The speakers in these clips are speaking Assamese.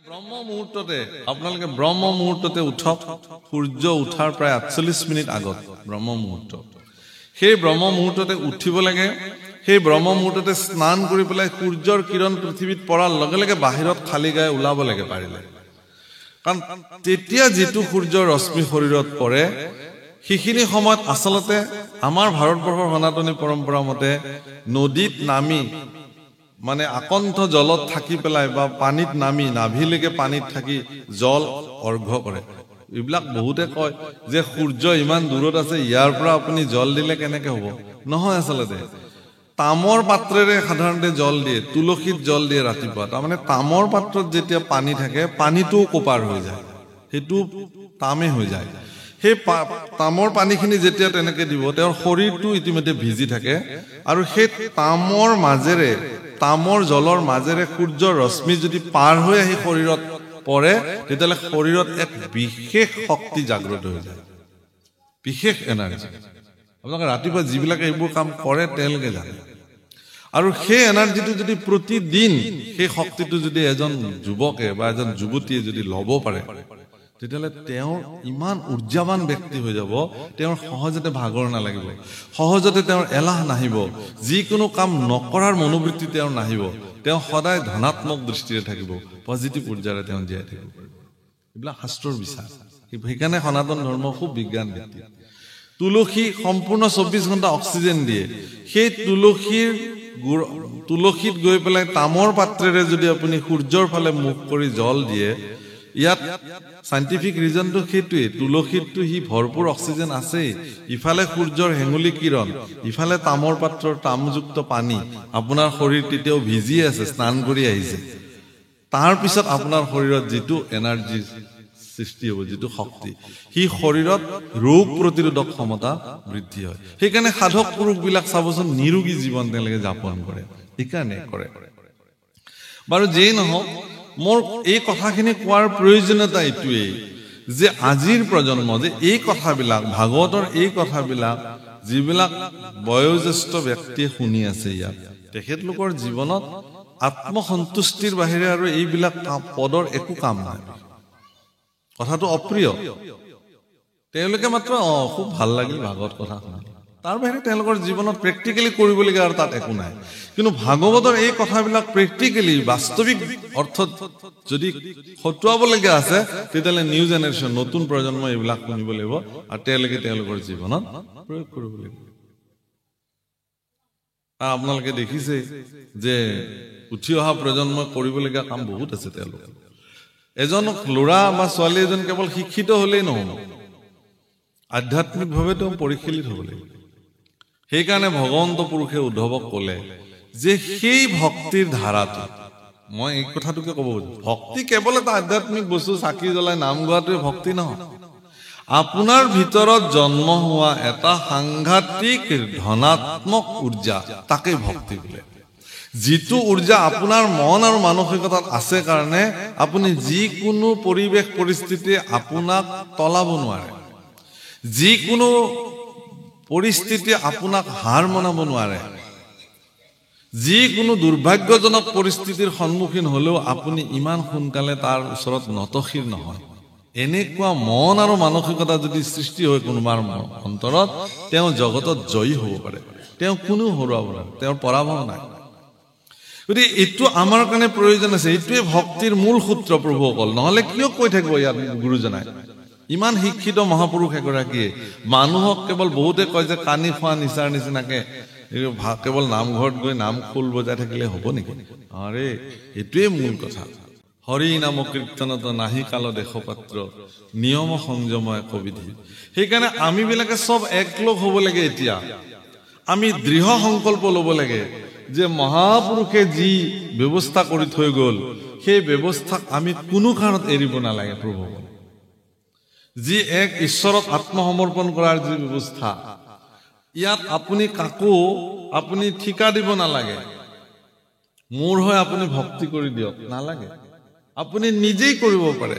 ব্ৰহ্ম মুহূৰ্ততে আপোনালোকে ব্ৰহ্ম মুহূৰ্ততে উঠক সূৰ্য উঠাৰ প্ৰায় 48 মিনিট আগত ব্ৰহ্ম মুহূৰ্ত সেই ব্ৰহ্ম মুহূৰ্ততে উঠিব লাগে সেই ব্ৰহ্ম মুহূৰ্ততে স্নান কৰি পেলাই সূৰ্যৰ কিৰণ পৃথিৱীত পৰাৰ লগে লগে বাহিৰত খালি গায়ে ওলাব লাগে পাৰিলে কাৰণ তেতিয়া যেটো সূৰ্যৰ ৰশ্মি শৰীৰত পৰে সেইখিনি সময়ত আসলতে আমাৰ ভাৰতবৰ্ষৰ সনাতনী পৰম্পৰা মতে নদীত নামি মানে আকণ্ঠ জলত থাকি পেলাই বা পানীত নামি নাভিলৈকে পানীত থাকি জল অৰ্ঘ্য কৰে এইবিলাক বহুতে কয় যে সূৰ্য ইমান দূৰত আছে ইয়াৰ পৰা আপুনি জল দিলে কেনেকৈ হ'ব নহয় আসলতে তামৰ পাত্ৰেৰে সাধাৰণতে জল দিয়ে তুলসীত জল দিয়ে ৰাতিপুৱা তাৰমানে তামৰ পাত্ৰত যেতিয়া পানী থাকে পানীটো কোপাৰ হৈ যায় হেতু তামে হৈ যায় সেই তামৰ পানীখিনি যেতিয়া তেনেকে দিব তেওঁৰ শৰীৰটো ইতিমধ্যে ভিজি থাকে আৰু সেই তামৰ মাজেৰে তামৰ জলৰ মাজেৰে সূৰ্যৰ ৰশ্মি যদি পাৰ হৈ আহি শৰীৰত পৰে তেতিয়ালে শৰীৰত এক বিশেষ শক্তি জাগ্ৰত হৈ যায় বিশেষ এনাৰ্জি আপোনালোকে ৰাতিপুৱা যিবিলাক এইবোৰ কাম কৰে তেওঁলোকে জানে আৰু সেই এনাৰ্জিটো যদি প্ৰতিদিন সেই শক্তিটো যদি এজন যুৱকে বা এজন যুৱতীয়ে যদি ল'ব পাৰে তেতিয়ালে তেওঁৰ ইমান ঊৰ্জাৱান ব্যক্তি হৈ যাব তেওঁৰ সহজতে ভাগৰ নালাগিব সহজতে তেওঁৰ এলাহ নাহিব যিকোনো কাম নকৰাৰ মনোবৃত্তি তেওঁৰ নাহিব তেওঁ সদায় ধনাত্মক দৃষ্টিৰে থাকিব পজিটিভ ঊৰ্জাৰে তেওঁ জীয়াই থাকিব এইবিলাক শাস্ত্ৰৰ বিশ্বাস সেইকাৰণে সনাতন ধৰ্ম খুব বিজ্ঞান ভিত্তিক তুলসী সম্পূৰ্ণ 24 ঘণ্টা অক্সিজেন দিয়ে সেই তুলসীত গৈ পেলাই তামৰ পাত্ৰেৰে যদি আপুনি সূৰ্যৰ ফালে মুখ কৰি জল দিয়ে ইয়াত সাইন্টিফিক ৰিজনটো সেইটোৱে তুলসীতটো হি ভৰপুৰ অক্সিজেন আছে ইফালে সূৰ্যৰ হেঙুলি কিৰণ ইফালে তামৰ পাত্ৰৰ তামযুক্ত পানী আপোনাৰ শৰীৰ তেতিয়াও ভিজি আছে স্নান কৰি আহিছে তাৰ পিছত আপোনাৰ শৰীৰত যেটো এনাৰ্জি সৃষ্টি হ'ব যেটো শক্তি হি শৰীৰত ৰোগ প্ৰতিৰোধক ক্ষমতা বৃদ্ধি হয় সেইকাৰণে সাধক পুৰুষবিলাক চাবচোন নিৰোগী জীৱন তেওঁলোকে যাপন কৰে এইকাৰণে কৰে বাৰু যেই নহওক মোৰ এই কথাখিনি কোৱাৰ প্ৰয়োজনীয়তা এইটোৱেই যে আজিৰ প্ৰজন্ম যে এই কথাবিলাক ভাগৱতৰ এই কথাবিলাক যিবিলাক বয়োজ্যেষ্ঠ ব্যক্তিয়ে শুনি আছে ইয়াত তেখেতলোকৰ জীৱনত আত্মসন্তুষ্টিৰ বাহিৰে আৰু এইবিলাক পদৰ একো কাম নাই কথাটো অপ্ৰিয় তেওঁলোকে মাত্ৰ খুব ভাল লাগিল ভাগৱত কথা শুনি তাৰ বাহিৰে তেওঁলোকৰ জীৱনত প্ৰেক্টিকেলি কৰিবলগীয়া আৰু তাত একো নাই কিন্তু ভাগৱতৰ এই কথাবিলাক প্ৰেক্টিকেলি বাস্তৱিক অৰ্থত যদি খটুৱাবলগীয়া আছে তেতিয়ালে নিউ জেনেৰেশ্যন নতুন প্ৰজন্ম এইবিলাক শুনিব লাগিব আৰু তেওঁলোকে তেওঁলোকৰ জীৱনত প্ৰয়োগ কৰিব লাগিব আপোনালোকে দেখিছে যে উঠি অহা প্ৰজন্মই কৰিবলগীয়া কাম বহুত আছে তেওঁলোকৰ এজন ল'ৰা বা ছোৱালী এজন কেৱল শিক্ষিত হলেই নহব আধ্যাত্মিকভাৱে তেওঁ পৰিশীলিত হ'ব লাগিব সেইকাৰণে ভগৱন্ত পুৰুষে উদ্ধৱক ক'লে যে সেই ভক্তিৰ ধাৰাটো মই এই কথাটোকে ক'ব খুজিছো ভক্তি কেৱল এটা আধ্যাত্মিক বস্তু চাকি জ্বলাই নাম গোৱাটোৱে ভক্তি নহয় আপোনাৰ ভিতৰত জন্ম হোৱা এটা সাংঘাতিক ধনাত্মক ঊৰ্জা তাকে ভক্তি বোলে যিটো ঊৰ্জা আপোনাৰ মন আৰু মানসিকতাত আছে কাৰণে আপুনি যিকোনো পৰিৱেশ পৰিস্থিতি আপোনাক তলাব নোৱাৰে যিকোনো পৰিস্থিতি আপোনাক হাৰ মনাব নোৱাৰে যিকোনো দুৰ্ভাগ্যজনক পৰিস্থিতিৰ সন্মুখীন হলেও আপুনি ইমান সোনকালে তাৰ ওচৰত নতশিৰ নহয় এনেকুৱা মন আৰু মানসিকতা যদি সৃষ্টি হয় কোনোবাৰ অন্তৰত তেওঁ জগতত জয়ী হ'ব পাৰে তেওঁ কোনো হৰুৱাব নোৱাৰে তেওঁৰ পৰাভৱ নাই গতিকে এইটো আমাৰ কাৰণে প্ৰয়োজন আছে এইটোৱে ভক্তিৰ মূল সূত্ৰ প্ৰভুসকল নহলে কিয় কৈ থাকিব ইয়াত গুৰুজনাই ইমান শিক্ষিত মহাপুৰুষ এগৰাকীয়ে মানুহক কেৱল বহুতে কয় যে কানি খোৱা নিচাৰ নিচিনাকে কেৱল নামঘৰত গৈ নাম খোল বজাই থাকিলে হ'ব নেকি আৰে এইটোৱে মূল কথা হৰি নাম কীৰ্তনত নাহি কাল দেশপাত্ৰ নিয়ম সংযম একবিধি সেইকাৰণে আমি বিলাকে সব একলগ হ'ব লাগে এতিয়া আমি দৃঢ় সংকল্প ল'ব লাগে যে মহাপুৰুষে যি ব্যৱস্থা কৰি থৈ গ'ল সেই ব্যৱস্থাক আমি কোনো কাৰণত এৰিব নালাগে প্ৰভু যি এক ঈশ্বৰত আত্মসমৰ্পণ কৰাৰ যি ব্যৱস্থা ইয়াত আপুনি কাকো আপুনি ঠিকা দিব নালাগে মোৰ হৈ আপুনি ভক্তি কৰি দিয়ক নালাগে আপুনি নিজেই কৰিব পাৰে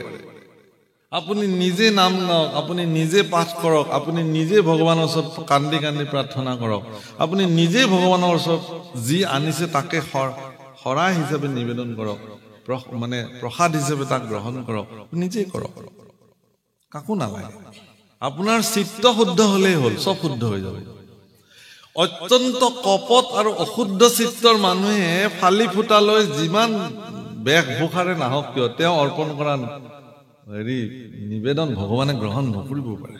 আপুনি নিজে নাম গাওক আপুনি নিজে পাঠ কৰক আপুনি নিজে ভগৱানৰ ওচৰত কান্দি কান্দি প্ৰাৰ্থনা কৰক আপুনি নিজে ভগৱানৰ ওচৰত যি আনিছে তাকে শৰাই হিচাপে নিবেদন কৰক মানে প্ৰসাদ হিচাপে তাক গ্ৰহণ কৰক নিজেই কৰক কাকো নালাগে আপোনাৰ চিত্ত শুদ্ধ হলেই হ'ল সব শুদ্ধ হৈ যাব অত্যন্ত কপট আৰু অশুদ্ধ চিত্তৰ মানুহে ফালি ফুটালৈ যিমান বেশভূষাৰে নাহক কিয় তেওঁ অৰ্পণ কৰা হেৰি নিবেদন ভগৱানে গ্ৰহণ নকৰিব পাৰে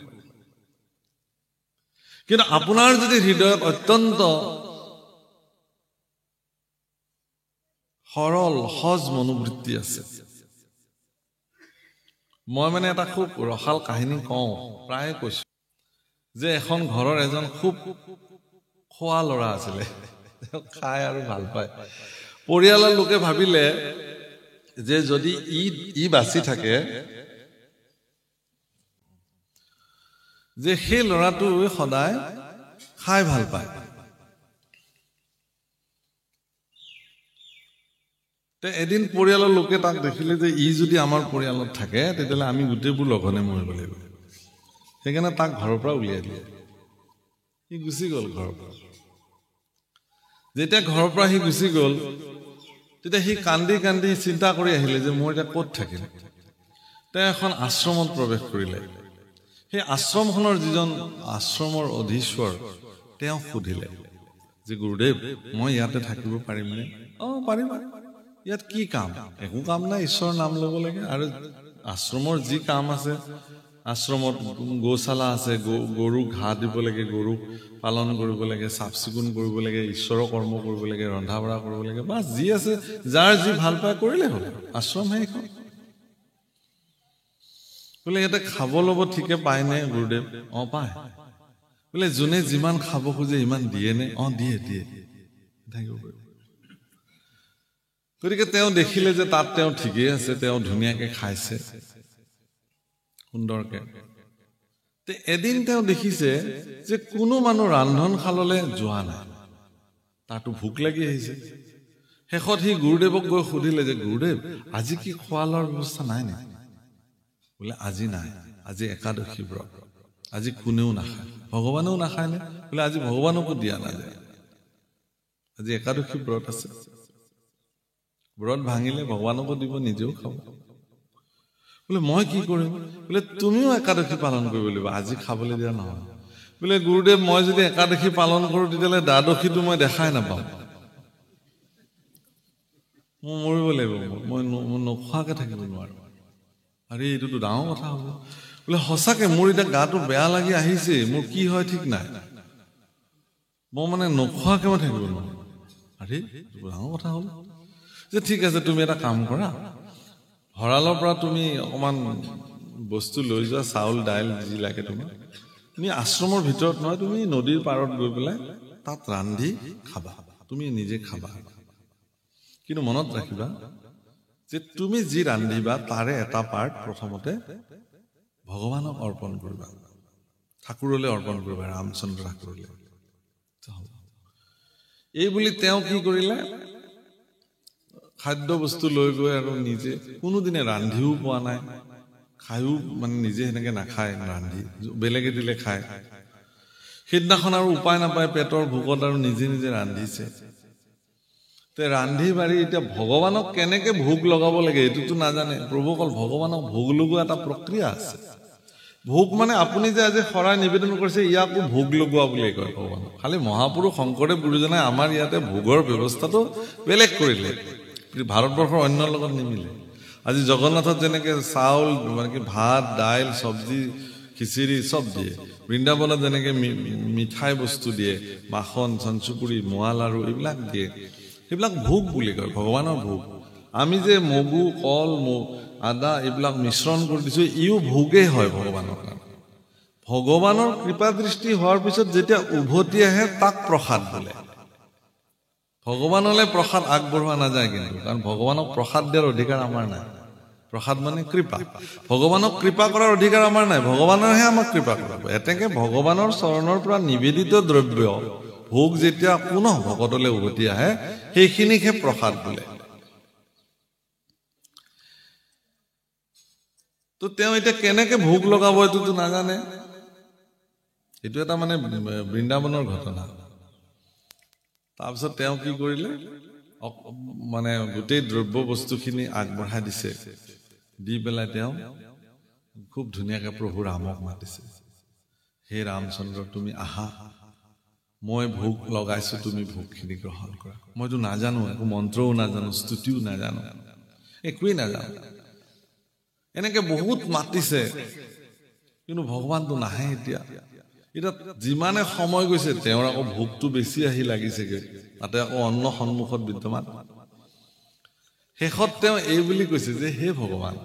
কিন্তু আপোনাৰ যদি হৃদয়ত অত্যন্ত সৰল সহজ মনোবৃত্তি আছে মই মানে এটা খুব ৰসাল কাহিনী কওঁ প্ৰায় কৈছো যে এখন ঘৰৰ এজন খুব খোৱা ল'ৰা আছিলে খাই আৰু ভাল পায় পৰিয়ালৰ লোকে ভাবিলে যে যদি ই বাচি থাকে যে সেই ল'ৰাটো সদায় খাই ভাল পায় তে এদিন পৰিয়ালৰ লোকে তাক দেখিলে যে ই যদি আমাৰ পৰিয়ালত থাকে তেতিয়াহ'লে আমি গোটেইবোৰ লঘনে মৰিব লাগিব সেইকাৰণে তাক ঘৰৰ পৰা উলিয়াই দিলে সি গুচি গ'ল ঘৰৰ পৰা যেতিয়া ঘৰৰ পৰা সি গুচি গ'ল তেতিয়া সি কান্দি কান্দি চিন্তা কৰি আহিলে যে মই এতিয়া ক'ত থাকিম তেওঁ এখন আশ্ৰমত প্ৰৱেশ কৰিলে সেই আশ্ৰমখনৰ যিজন আশ্ৰমৰ অধীশ্বৰ তেওঁ সুধিলে যে গুৰুদেৱ মই ইয়াতে থাকিব পাৰিমনে পাৰিবা ইয়াত কি কাম একো কাম নাই ঈশ্বৰৰ নাম ল'ব লাগে আৰু আশ্ৰমৰ যি কাম আছে আশ্ৰমত গৌশালা আছে গৰু ঘাঁহ দিব লাগে গৰু পালন কৰিব লাগে চাফ চিকুণ কৰিব লাগে ঈশ্বৰৰ কৰ্ম কৰিব লাগে ৰন্ধা বঢ়া কৰিব লাগে বাছ যি আছে যাৰ যি ভাল পায় কৰিলে হ'ল আশ্ৰম সেইখন বোলে ইয়াতে খাব ল'ব ঠিকে পায়নে গুৰুদেৱ পায় বোলে যোনে যিমান খাব খোজে ইমান দিয়ে নে দিয়ে থাকিব পাৰিব গতিকে তেওঁ দেখিলে যে তাত তেওঁ ঠিকেই আছে তেওঁ ধুনীয়াকে খাইছে সুন্দৰকে এদিন তেওঁ দেখিছে যে কোনো মানুহ ৰান্ধনশাললৈ যোৱা নাই তাতো ভোক লাগি আহিছে শেষত সি গুৰুদেৱক গৈ সুধিলে যে গুৰুদেৱ আজি কি খোৱা লোৱাৰ ব্যৱস্থা নাই নে বোলে আজি নাই আজি একাদশী ব্ৰত আজি কোনেও নাখায় ভগৱানেও নাখায় নে বোলে আজি ভগৱানকো দিয়া নাযায় আজি একাদশী ব্ৰত আছে ব্ৰত ভাঙিলে ভগৱানকো দিব নিজেও খাব বোলে মই কি কৰিম বোলে তুমিও একাদশী পালন কৰিব লাগিব আজি খাবলৈ দিয়া নহয় বোলে গুৰুদেৱ মই যদি একাদশী পালন কৰো তেতিয়াহ'লে দ্বাদশীটো মই দেখাই নাপাম মই মৰিব লাগিব মই নোখোৱাকে থাকিব নোৱাৰো আৰে এইটোতো ডাঙৰ কথা হ'ব বোলে সঁচাকে মোৰ এতিয়া গাটো বেয়া লাগি আহিছে মোৰ কি হয় ঠিক নাই মই মানে নোখোৱাকে মই থাকিব নোৱাৰো আৰে ডাঙৰ কথা হ'ল যে ঠিক আছে তুমি এটা কাম কৰা ভঁৰালৰ পৰা তুমি অকমান বস্তু লৈ যোৱা চাউল দাইল যি লাগে তুমি আশ্ৰমৰ ভিতৰত নহয় তুমি নদীৰ পাৰত গৈ পেলাই তাত ৰান্ধি খাবা তুমি নিজে খাবা কিন্তু মনত ৰাখিবা যে তুমি যি ৰান্ধিবা তাৰে এটা পাৰ্ট প্ৰথমতে ভগৱানক অৰ্পণ কৰিবা ঠাকুৰলৈ অৰ্পণ কৰিবা ৰামচন্দ্ৰ ঠাকুৰলৈ এই বুলি তেওঁ কি কৰিলে খাদ্য বস্তু লৈ গৈ আৰু নিজে কোনোদিনে ৰান্ধিও পোৱা নাই খায়ো মানে নিজে সেনেকে নাখায় ৰান্ধি বেলেগে দিলে খায় সেইদিনাখন আৰু উপায় নাপায় পেটৰ ভোকত আৰু নিজে নিজে ৰান্ধিছে ৰান্ধি বাঢ়ি এতিয়া ভগৱানক কেনেকে ভোগ লগাব লাগে এইটোতো নাজানে প্ৰভু অকল ভগৱানক ভোগ লগোৱা এটা প্ৰক্ৰিয়া আছে ভোগ মানে আপুনি যে আজি শৰাই নিবেদন কৰিছে ইয়াকো ভোগ লগোৱা বুলি কয় ভগৱানক খালি মহাপুৰুষ শংকৰদেৱ গুৰুজনাই আমাৰ ইয়াতে ভোগৰ ব্যৱস্থাটো বেলেগ কৰিলে ভাৰতবৰ্ষৰ অন্যৰ লগত নিমিলে আজি জগন্নাথত যেনেকে চাউল মানে কি ভাত দাইল চব্জি খিচিৰি চব দিয়ে বৃন্দাবনত যেনেকে মিঠাই বস্তু দিয়ে মাখন চঞ্চুপুৰি মোৱা লাৰু এইবিলাক দিয়ে সেইবিলাক ভোগ বুলি কয় ভগৱানৰ ভোগ আমি যে মগু কল আদা এইবিলাক মিশ্ৰণ কৰি দিছো ইও ভোগেই হয় ভগৱানৰ কাৰণে ভগৱানৰ কৃপা দৃষ্টি হোৱাৰ পিছত যেতিয়া উভতি আহে তাক প্ৰসাদ বোলে ভগৱানলৈ প্ৰসাদ আগবঢ়োৱা নাযায় কিন্তু কাৰণ ভগৱানক প্ৰসাদ দিয়াৰ অধিকাৰ আমাৰ নাই প্ৰসাদ মানে কৃপা ভগৱানক কৃপা কৰাৰ অধিকাৰ আমাৰ নাই ভগৱানৰহে আমাক কৃপা কৰিব এতেকে ভগৱানৰ চৰণৰ পৰা নিবেদিত দ্ৰব্য ভোগ যেতিয়া পুনঃ ভকতলৈ উভতি আহে সেইখিনিকহে প্ৰসাদ বোলে তো তেওঁ এতিয়া কেনেকে ভোগ লগাব এইটোতো নাজানে এইটো এটা মানে বৃন্দাবনৰ ঘটনা তাৰপিছত তেওঁ কি কৰিলে মানে গোটেই দ্ৰব্য বস্তুখিনি আগবঢ়াই দিছে দি পেলাই তেওঁ খুব ধুনীয়াকৈ প্ৰভু ৰামক মাতিছে হে ৰামচন্দ্ৰ তুমি আহা মই ভোগ লগাইছো তুমি ভোগখিনি গ্ৰহণ কৰা মইতো নাজানো একো মন্ত্ৰও নাজানো স্তুতিও নাজানো একোৱেই নাজানো এনেকে বহুত মাতিছে কিন্তু ভগৱানটো নাহে এতিয়া যিমানে সময় গৈছে তেওঁৰ আকৌ ভোগটো বেছি আহি লাগিছেগৈ তাতে আকৌ অন্ন সন্মুখত বিদ্যমান শেষত তেওঁ এই বুলি কৈছে যে হে ভগৱান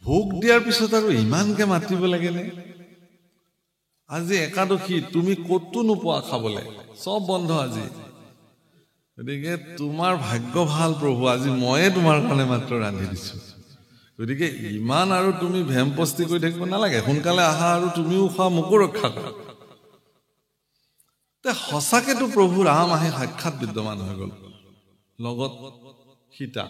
ভোগ দিয়াৰ পিছত আৰু ইমানকে মাতিব লাগেনে আজি একাদশী তুমি ক'তো নোপোৱা খাবলৈ চব বন্ধ আজি গতিকে তোমাৰ ভাগ্য ভাল প্ৰভু আজি ময়ে তোমাৰ কাৰণে মাত্ৰ ৰান্ধি দিছো গতিকে ইমান আৰু তুমি ভেমপস্তি কৰি থাকিব নালাগে সোনকালে আহা আৰু তুমিও খোৱা মোকো ৰক্ষা কৰা তে সঁচাকেতো প্ৰভু ৰাম আহি সাক্ষাৎ বিদ্যমান হৈ গ'ল লগত সীতা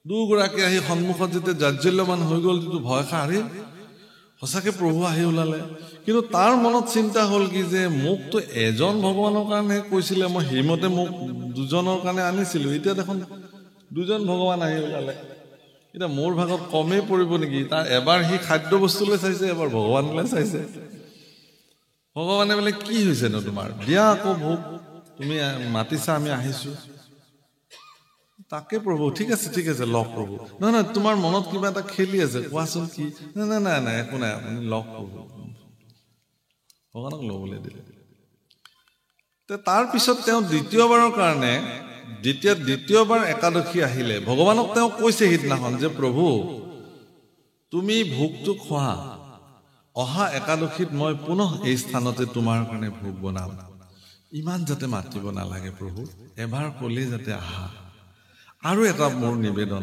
দুগৰাকী আহি সন্মুখত যেতিয়া জাজ্জল্যমান হৈ গ'ল যিটো ভয় খাৰি সঁচাকে প্ৰভু আহি ওলালে কিন্তু তাৰ মনত চিন্তা হ'ল কি যে মোকতো এজন ভগৱানৰ কাৰণে কৈছিলে মই সেইমতে মোক দুজনৰ কাৰণে আনিছিলো এতিয়া দেখোন দুজন ভগৱান আহি ওলালে এতিয়া মোৰ ভাগত কমেই পৰিব নেকি তাৰ এবাৰ সি খাদ্য বস্তুলৈ চাইছে এবাৰ ভগৱানলৈ চাইছে ভগৱানে বোলে কি হৈছে ন তোমাৰ দিয়া আকৌ ভোগ তুমি মাতিছা আমি আহিছো তাকে প্ৰভু ঠিক আছে লওক প্ৰভু নহয় তোমাৰ মনত কিবা এটা খেলি আছে কোৱাচোন কি নাই একো নাই আপুনি লওক প্ৰভু ভগৱানক ল'বলৈ দিলে তাৰ পিছত তেওঁ দ্বিতীয়বাৰৰ কাৰণে দ্বিতীয়বাৰ একাদশী আহিলে ভগৱানক তেওঁ কৈছে সিদিনাখন যে প্ৰভু তুমি ভোগটো খোৱা অহা একাদশীত মই পুনঃ এই স্থানতে তোমাৰ কাৰণে ভোগ বনাম ইমান যাতে মাতিব নালাগে প্ৰভু এবাৰ ক'লে যাতে আহা আৰু এটা মোৰ নিবেদন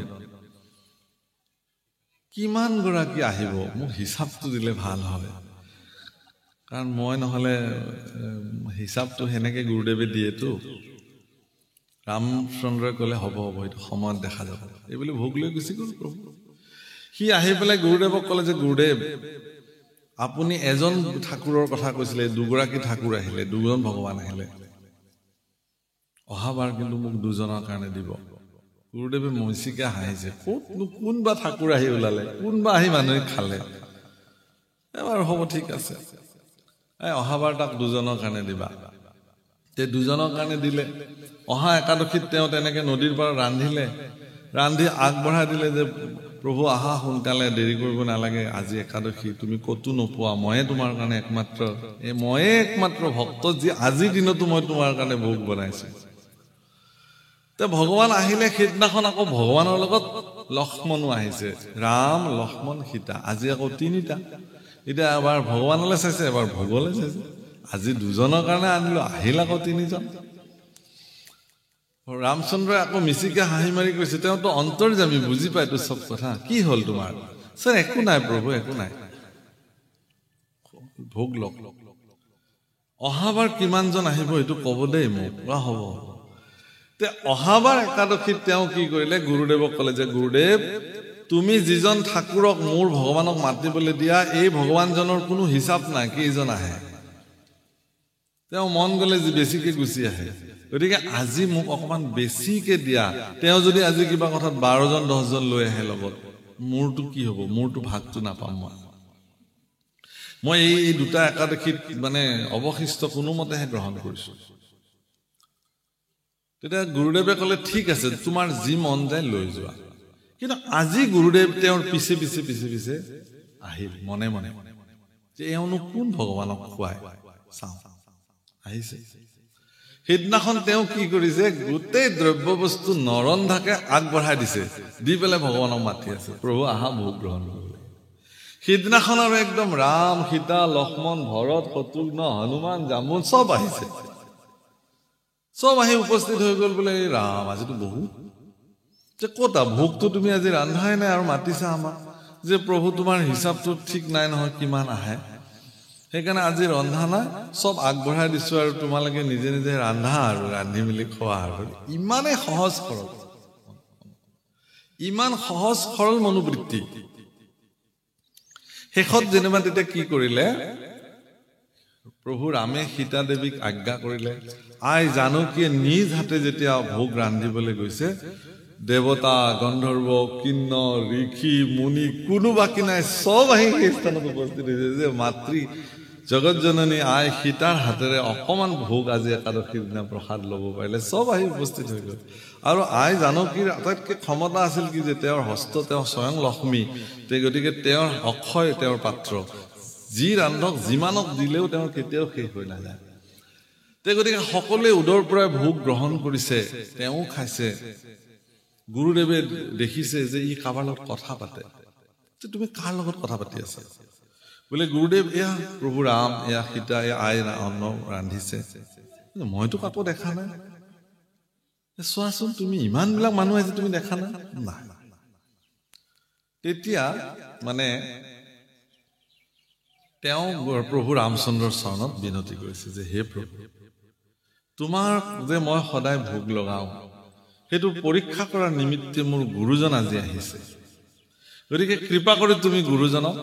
কিমান গৰাকী আহিব মোক হিচাপটো দিলে ভাল হয় কাৰণ মই নহ'লে হিচাপটো সেনেকে গুৰুদেৱে দিয়েতো ৰামচন্দ্ৰই ক'লে হ'ব এইটো সময়ত দেখা যাব এই বুলি ভোগ লৈ গুচি গ'ল প্ৰভু সি আহি পেলাই গুৰুদেৱক ক'লে যে গুৰুদেৱ আপুনি এজন ঠাকুৰৰ কথা কৈছিলে দুগৰাকী ঠাকুৰ আহিলে দুজন ভগৱান আহিলে অহাবাৰ কিন্তু মোক দুজনৰ কাৰণে দিব গুৰুদেৱে মহিষিকে হাঁহিছে কোনবা ঠাকুৰ আহি ওলালে কোনবা আহি মানুহে খালে এবাৰ হ'ব ঠিক আছে অহাবাৰ তাক দুজনৰ কাৰণে দিবা তে দুজনৰ কাৰণে দিলে অহা একাদশীত তেওঁ তেনেকে নদীৰ পৰা ৰান্ধি আগবঢ়াই দিলে যে প্ৰভু আহা সোনকালে দেৰি কৰিব নালাগে আজি একাদশী তুমি ক'তো নোপোৱা ময়ে তোমাৰ কাৰণে একমাত্ৰ ভক্ত যি আজিৰ দিনতো মই তোমাৰ কাৰণে ভোগ বনাইছো তে ভগৱান আহিলে সেইদিনাখন আকৌ ভগৱানৰ লগত লক্ষ্মণো আহিছে ৰাম লক্ষ্মণ সীতা আজি আকৌ তিনিটা এতিয়া এবাৰ ভগৱানলৈ চাইছে এবাৰ ভোগলৈ চাইছে আজি দুজনৰ কাৰণে আনিলো আহিল আকৌ তিনিজন ৰামচন্দ্ৰই আকৌ মিচিকে হাঁহি মাৰি কৈছে তেওঁতো অন্তৰ্যামী বুজি পায়তো চব কথা কি হ'ল তোমাৰ ছাৰ একো নাই প্ৰভু একো নাই ভোগ লওক অহাবাৰ কিমানজন আহিব এইটো ক'ব দেই মোক হ'ব তে অহাবাৰ একাদশীত তেওঁ কি কৰিলে গুৰুদেৱক ক'লে যে গুৰুদেৱ তুমি যিজন ঠাকুৰক মোৰ ভগৱানক মাতিবলৈ দিয়া এই ভগৱানজনৰ কোনো হিচাপ নাই কেইজন আহে তেওঁ মন গ'লে বেছিকে গুচি আহে গতিকে আজি মোক অকমান বেছিকে দিয়া তেওঁ যদি আজি কিবা কথাত 12জন 10জন লৈ আহে লগত মোৰটো কি হ'ব মোৰটো ভাগটো নাপাম মই এই দুটা একাদশীত মানে অৱশিষ্ট কোনোমতেহে গ্ৰহণ কৰিছো তেতিয়া গুৰুদেৱে ক'লে ঠিক আছে তোমাৰ যি মন যায় লৈ যোৱা কিন্তু আজি গুৰুদেৱ তেওঁৰ পিছে পিছে আহিল মনে যে এওঁনো কোন ভগৱানক খুৱাই চাওঁ আহিছে সেইদিনাখন তেওঁ কি কৰিছে গোটেই দ্ৰব্য বস্তু নৰন্ধাকে আগবঢ়াই দিছে দি পেলাই ভগৱানক মাতি আছে প্ৰভু আহা ভোগ গ্ৰহণ কৰিবলৈ সেইদিনাখন আৰু একদম ৰাম সীতা লক্ষ্মণ ভৰত শত্ৰুঘ্ন হনুমান জামুন চব আহিছে চব আহি উপস্থিত হৈ গ'ল বোলে ৰাম আজিতো বহুত যে ক'তা ভোগটো তুমি আজি ৰান্ধাই নাই আৰু মাতিছা আমাক যে প্ৰভু তোমাৰ হিচাপটো ঠিক নাই নহয় কিমান আহে সেইকাৰণে আজি ৰন্ধা নাই চব আগবঢ়াই দিছো আৰু তোমালোকে নিজে ৰান্ধা আৰু ৰান্ধি মেলি খোৱা আৰু ইমানেই সহজ সৰল মনোবৃত্তি শেষত যেনিবা তেতিয়া কি কৰিলে প্ৰভু ৰামে সীতা দেৱীক আজ্ঞা কৰিলে আই জানকীয়ে নিজ হাতে যেতিয়া ভোগ ৰান্ধিবলৈ গৈছে দেৱতা গন্ধৰ্ব কিন্নৰ ঋষি মুনি কোনো বাকী নাই সব আহি সেই স্থানত উপস্থিত হৈছে যে মাতৃ জগত জননী আই সীতাৰ হাতেৰে অকমান ভোগ আজি একাদশীৰ দিনা প্ৰসাদ ল'ব পাৰিলে সব আহি উপস্থিত হৈ গ'ল আৰু আই জানকীৰ আটাইতকৈ ক্ষমতা আছিল কি যে তেওঁৰ হস্ত তেওঁ স্বয়ং লক্ষ্মী গতিকে তেওঁৰ অক্ষয় তেওঁৰ পাত্ৰ যি ৰান্ধক যিমানক দিলেও তেওঁৰ কেতিয়াও শেষ হৈ নাযায় গতিকে সকলোৱে উদৰ পৰাই ভোগ গ্ৰহণ কৰিছে তেওঁ খাইছে গুৰুদেৱে দেখিছে যে ই কাৰোবাৰ লগত কথা পাতে তুমি কাৰ লগত কথা পাতি আছা বোলে গুৰুদেৱ এয়া প্ৰভু ৰাম এয়া সীতা এয়া আই অন্ন ৰান্ধিছে মইতো কাকো দেখা নাই চোৱাচোন তুমি ইমানবিলাক মানুহ আহিছে তুমি দেখা নাই তেতিয়া মানে তেওঁ প্ৰভু ৰামচন্দ্ৰৰ চৰণত বিনতি কৰিছে যে হে প্ৰভু তোমাৰ যে মই সদায় ভোগ লগাওঁ সেইটো পৰীক্ষা কৰাৰ নিমিত্তে মোৰ গুৰুজন আজি আহিছে গতিকে কৃপা কৰি তুমি গুৰুজনক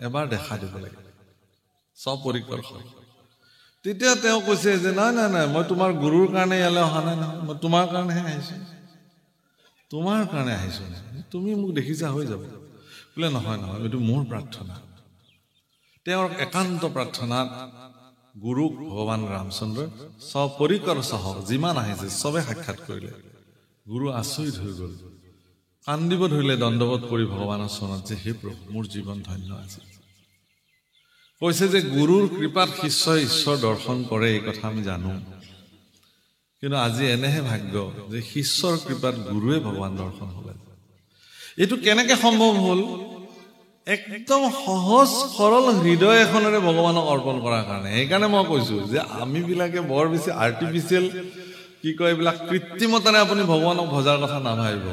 এবাৰ দেখা দিব লাগে সব পৰীক্ষাৰ হয় তেতিয়া তেওঁ কৈছে যে নাই নাই নাই মই তোমাৰ গুৰুৰ কাৰণে ইয়ালৈ অহা নাই নহয় মই তোমাৰ কাৰণেহে আহিছো তোমাৰ কাৰণে আহিছো তুমি মোক দেখিছা হৈ যাব বোলে নহয় নহয় এইটো মোৰ প্ৰাৰ্থনা তেওঁৰ একান্ত প্ৰাৰ্থনাত গুৰুক ভগৱান ৰামচন্দ্ৰ সপৰিকৰ সহ যিমান আহিছে সবে সাক্ষাৎ কৰিলে গুৰু আচৰিত হৈ গ'ল কান্দিব ধৰিলে দণ্ডৱত পৰি ভগৱানৰ চৰণত যে হে প্ৰভু মোৰ জীৱন ধন্য আছিল কৈছে যে গুৰুৰ কৃপাত শিষ্যই ঈশ্বৰ দৰ্শন কৰে এই কথা আমি জানো কিন্তু আজি এনেহে ভাগ্য যে শিষ্যৰ কৃপাত গুৰুৱে ভগৱান দৰ্শন হ'লে এইটো কেনেকে সম্ভৱ হ'ল একদম সহজ সৰল হৃদয় এখনেৰে ভগৱানক অৰ্পণ কৰাৰ কাৰণে সেইকাৰণে মই কৈছো যে আমি বিলাকে বৰ বেছি আৰ্টিফিচিয়েল কি কয় এইবিলাক কৃত্ৰিমতাৰে আপুনি ভগৱানক ভজাৰ কথা নাভাবিব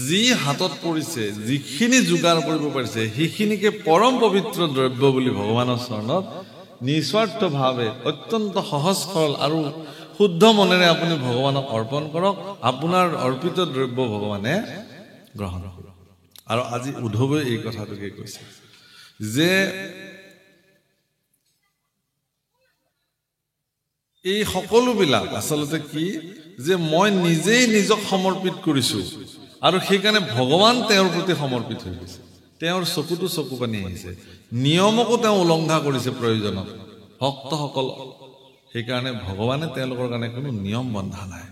যি হাতত পৰিছে যিখিনি যোগাৰ কৰিব পাৰিছে সেইখিনিকে পৰম পবিত্ৰ দ্ৰব্য বুলি ভগৱানৰ চৰণত নিস্বাৰ্থভাৱে অত্যন্ত সহজ সৰল আৰু শুদ্ধ মনেৰে আপুনি ভগৱানক অৰ্পণ কৰক আপোনাৰ অৰ্পিত দ্ৰব্য ভগৱানে গ্ৰহণ কৰক আৰু আজি উদ্ধৱে এই কথাটোকে কৈছে যে এই সকলোবিলাক আচলতে কি যে মই নিজেই নিজক সমৰ্পিত কৰিছো আৰু সেইকাৰণে ভগৱান তেওঁৰ প্ৰতি সমৰ্পিত হৈ গৈছে তেওঁৰ চকুটো চকু পানী আহিছে নিয়মকো তেওঁ উলংঘা কৰিছে প্ৰয়োজনত ভক্তসকল সেইকাৰণে ভগৱানে তেওঁলোকৰ কাৰণে কোনো নিয়ম বন্ধা নাই